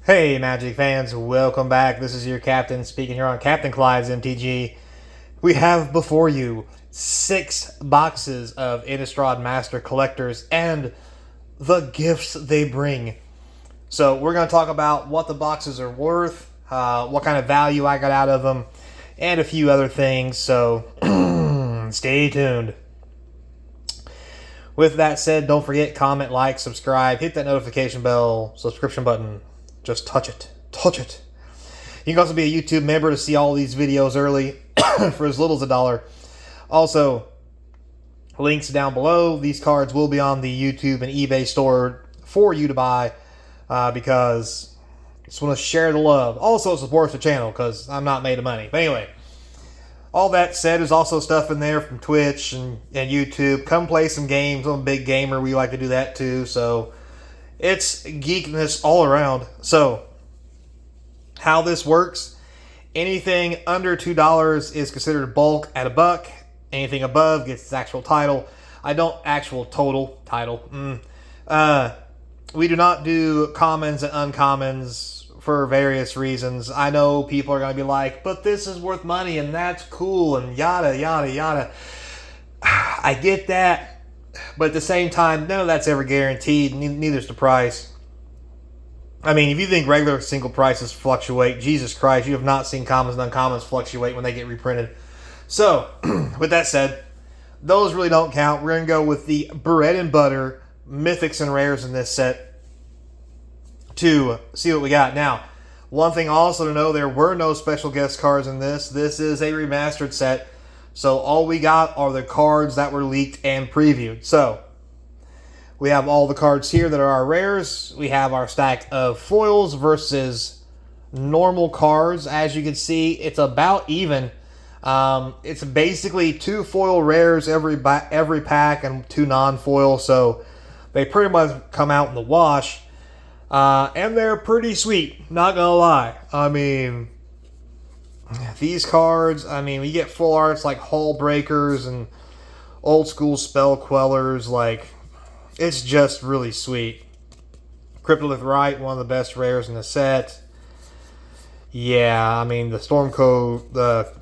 Hey Magic fans, welcome back. This is your captain speaking here on CapnclydesMTG. We have before you 6 boxes of Innistrad Master Collectors and the gifts they bring. So we're going to talk about what the boxes are worth, what kind of value I got out of them, and a few other things, so stay tuned. With that said, don't forget, comment, like, subscribe, hit that notification bell, subscription button. Just touch it. Touch it. You can also be a YouTube member to see all these videos early for as little as $1. Also, links down below. These cards will be on the YouTube and eBay store for you to buy because I just want to share the love. Also, it supports the channel because I'm not made of money. But anyway, all that said, there's also stuff in there from Twitch and YouTube. Come play some games. I'm a big gamer. We like to do that too. So it's geekness all around. So, how this works, anything under $2 is considered bulk at $1. Anything above gets its actual title. We do not do commons and uncommons for various reasons. I know people are going to be like, but this is worth money and that's cool and yada, yada, yada. I get that. But at the same time, none of that's ever guaranteed. Neither's the price. I mean, if you think regular single prices fluctuate, Jesus Christ, you have not seen commons and uncommons fluctuate when they get reprinted. So, with that said, those really don't count. We're going to go with the bread and butter mythics and rares in this set to see what we got. Now, one thing also to know, there were no special guest cards in this. This is a remastered set. So all we got are the cards that were leaked and previewed. So we have all the cards here that are our rares. We have our stack of foils versus normal cards. As you can see, it's about even. It's basically 2 foil rares every pack and 2 non-foil. So they pretty much come out in the wash. And they're pretty sweet, not gonna lie. I mean, these cards, we get full arts like Hull Breakers and old school Spell Quellers. Like, it's just really sweet. Cryptolith Rite, one of the best rares in the set. Yeah, the Storm Code,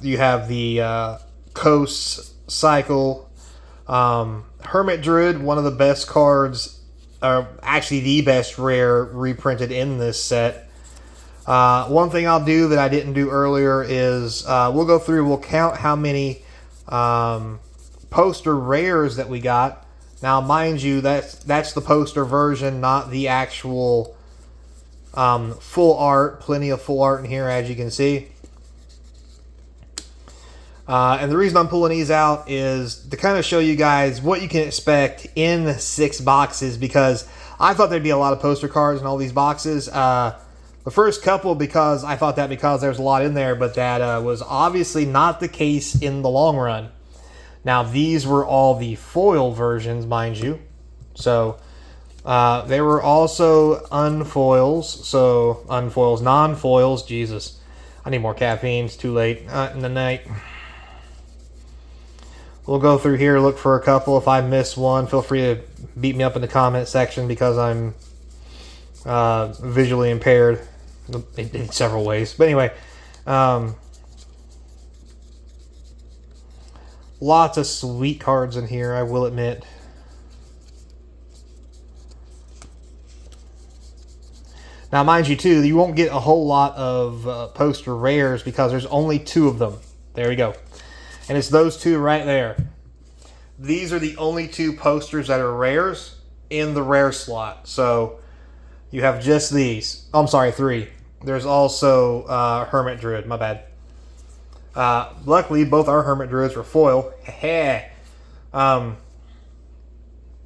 you have the Coast Cycle. Hermit Druid, one of the best cards, actually the best rare reprinted in this set. One thing I'll do that I didn't do earlier is we'll go through, we'll count how many poster rares that we got. Now, mind you, that's the poster version, not the actual full art. Plenty of full art in here, as you can see. And the reason I'm pulling these out is to kind of show you guys what you can expect in 6 boxes, because I thought there'd be a lot of poster cards in all these boxes. The first couple, because I thought that because there's a lot in there, but that was obviously not the case in the long run. Now, these were all the foil versions, mind you. So, there were also unfoils. So, unfoils, non-foils. Jesus, I need more caffeine. It's too late in the night. We'll go through here, look for a couple. If I miss one, feel free to beat me up in the comment section because I'm visually impaired in several ways. But anyway, lots of sweet cards in here, I will admit. Now, mind you, too, you won't get a whole lot of poster rares because there's only 2 of them. There we go. And it's those 2 right there. These are the only 2 posters that are rares in the rare slot. So you have just these. Oh, I'm sorry, 3. There's also Hermit Druid. My bad. Luckily, both our Hermit Druids were foil.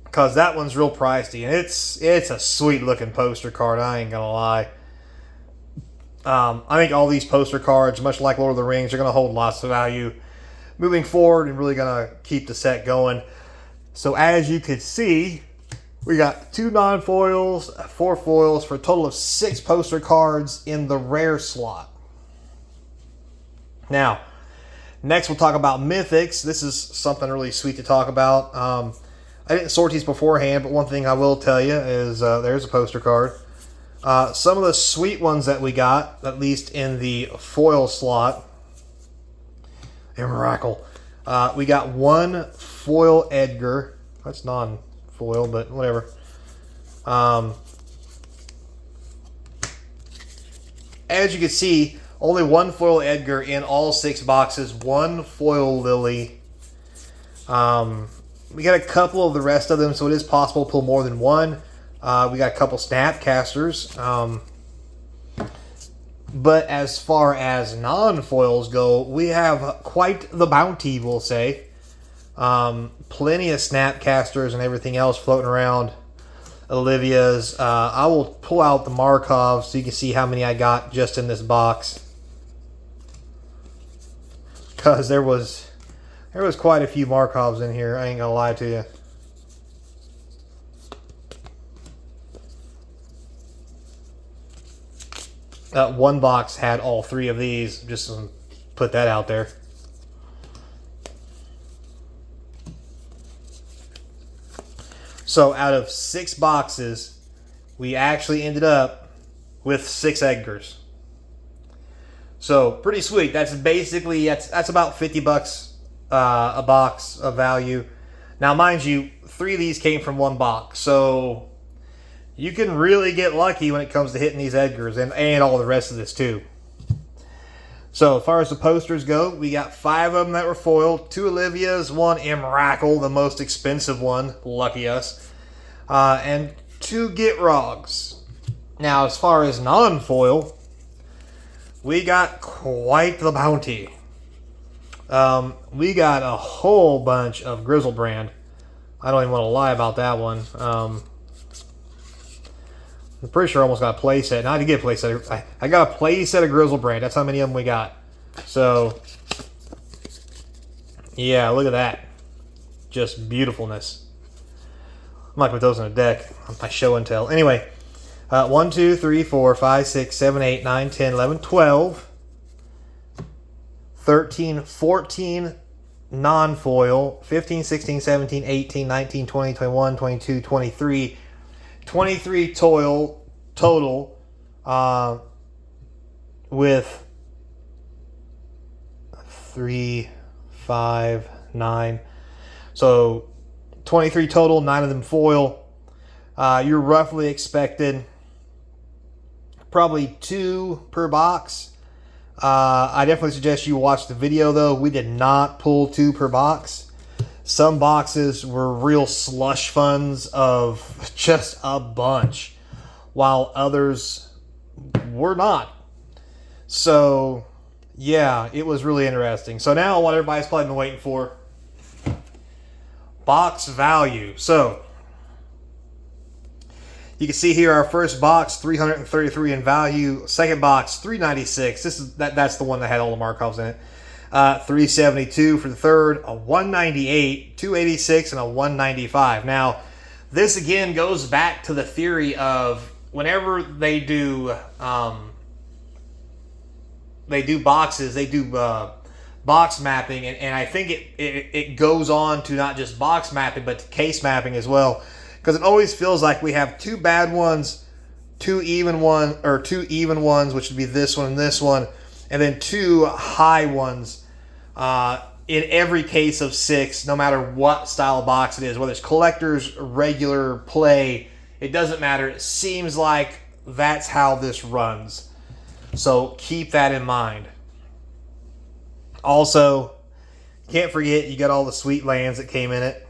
Because that one's real pricey. And it's a sweet-looking poster card. I ain't going to lie. I think all these poster cards, much like Lord of the Rings, are going to hold lots of value moving forward and really going to keep the set going. So as you can see, we got 2 non-foils, 4 foils, for a total of 6 poster cards in the rare slot. Now, next we'll talk about mythics. This is something really sweet to talk about. I didn't sort these beforehand, but one thing I will tell you is there's a poster card. Some of the sweet ones that we got, at least in the foil slot. Miracle. We got one foil Edgar. That's non-foil, but whatever. As you can see, only one foil Edgar in all 6 boxes. One foil Lily. We got a couple of the rest of them, so it is possible to pull more than one. We got a couple Snapcasters. But as far as non-foils go, we have quite the bounty, we'll say. Plenty of Snapcasters and everything else floating around. Olivia's. I will pull out the Markovs so you can see how many I got just in this box. Because there was quite a few Markovs in here, I ain't gonna lie to you. One box had all 3 of these, just to put that out there. So out of 6 boxes, we actually ended up with 6 Edgars. So pretty sweet. That's basically, that's about $50 a box of value. Now mind you, 3 of these came from 1 box. So you can really get lucky when it comes to hitting these Edgars and all the rest of this too. So as far as the posters go, we got 5 of them that were foiled, 2 Olivia's, 1 Miracle, the most expensive one, lucky us, and 2 Gitrogs. Now as far as non-foil, we got quite the bounty. We got a whole bunch of Grizzlebrand. I don't even want to lie about that one. I'm pretty sure I almost got a play set. Now I did get a play set. I got a play set of Grizzlebrand. That's how many of them we got. So, yeah, look at that. Just beautifulness. I might put those in a deck on my show and tell. Anyway, 1, 2, 3, 4, 5, 6, 7, 8, 9, 10, 11, 12, 13, 14 non-foil, 15, 16, 17, 18, 19, 20, 21, 22, 23, 23 total with 3, 5, 9. So 23 total, 9 of them foil. You're roughly expected probably 2 per box. I definitely suggest you watch the video though. We did not pull 2 per box. Some boxes were real slush funds of just a bunch, while others were not. So, yeah, it was really interesting. So now what everybody's probably been waiting for, box value. So, you can see here our first box, $333 in value. Second box, $396. That's the one that had all the Markovs in it. $372 for the third, a $198, $286, and a $195. Now, this again goes back to the theory of whenever they do boxes, they do box mapping, and I think it goes on to not just box mapping, but to case mapping as well, because it always feels like we have 2 bad ones, 2 even ones, which would be this one and this one, and then 2 high ones in every case of 6, no matter what style of box it is, whether it's collectors, regular, play, it doesn't matter. It seems like that's how this runs. So keep that in mind. Also, can't forget you got all the sweet lands that came in it.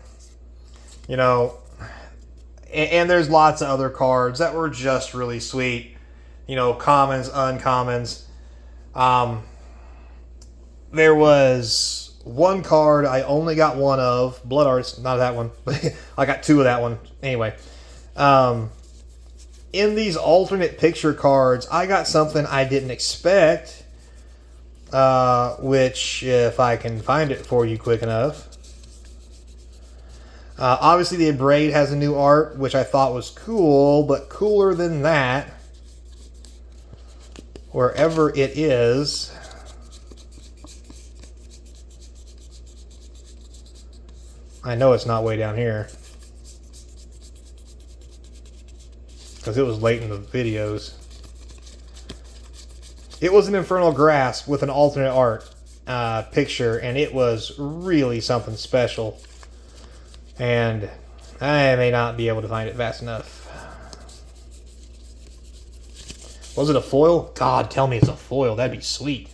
You know, and there's lots of other cards that were just really sweet. You know, commons, uncommons. There was one card I only got 1 of. Blood Arts, not that one. I got 2 of that one. Anyway. In these alternate picture cards, I got something I didn't expect. Which, if I can find it for you quick enough. Obviously, the Abrade has a new art, which I thought was cool. But cooler than that, wherever it is, I know it's not way down here, because it was late in the videos. It was an Infernal Grasp with an alternate art picture, and it was really something special. And I may not be able to find it fast enough. Was it a foil? God, tell me it's a foil. That'd be sweet.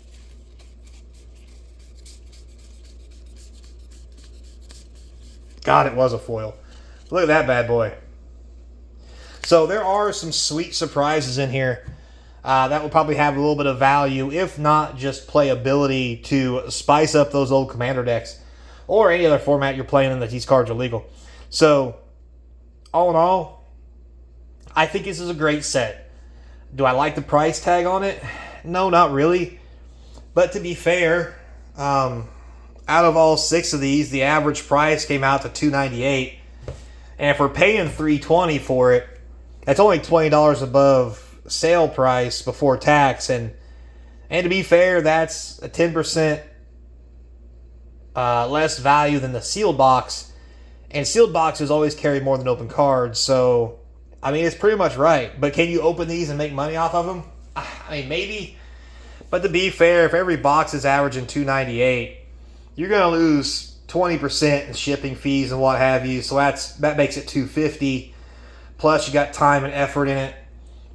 God, it was a foil. Look at that bad boy. So there are some sweet surprises in here that will probably have a little bit of value, if not just playability, to spice up those old Commander decks or any other format you're playing in that these cards are legal. So, all in all, I think this is a great set. Do I like the price tag on it? No, not really. But to be fair, out of all 6 of these, the average price came out to $298. And if we're paying $320 for it, that's only $20 above sale price before tax. And to be fair, that's a 10% less value than the sealed box. And sealed boxes always carry more than open cards, so I mean, it's pretty much right. But can you open these and make money off of them? I mean, maybe. But to be fair, if every box is averaging $298, you're going to lose 20% in shipping fees and what have you. So that makes it $250. Plus, you got time and effort in it.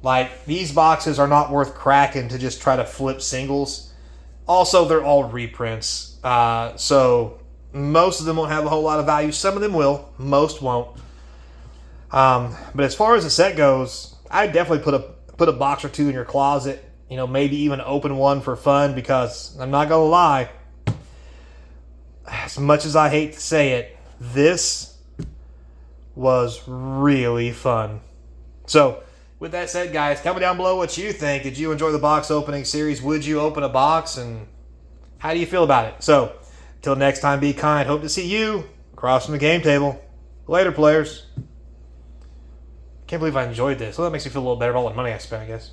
Like, these boxes are not worth cracking to just try to flip singles. Also, they're all reprints. So most of them won't have a whole lot of value. Some of them will. Most won't. But as far as the set goes, I'd definitely put a box or two in your closet. You know, maybe even open one for fun, because I'm not gonna lie, as much as I hate to say it, this was really fun. So, with that said, guys, tell me down below what you think. Did you enjoy the box opening series? Would you open a box? And how do you feel about it? So, until next time, be kind. Hope to see you across from the game table. Later, players. Can't believe I enjoyed this. Well, that makes me feel a little better about what money I spent, I guess.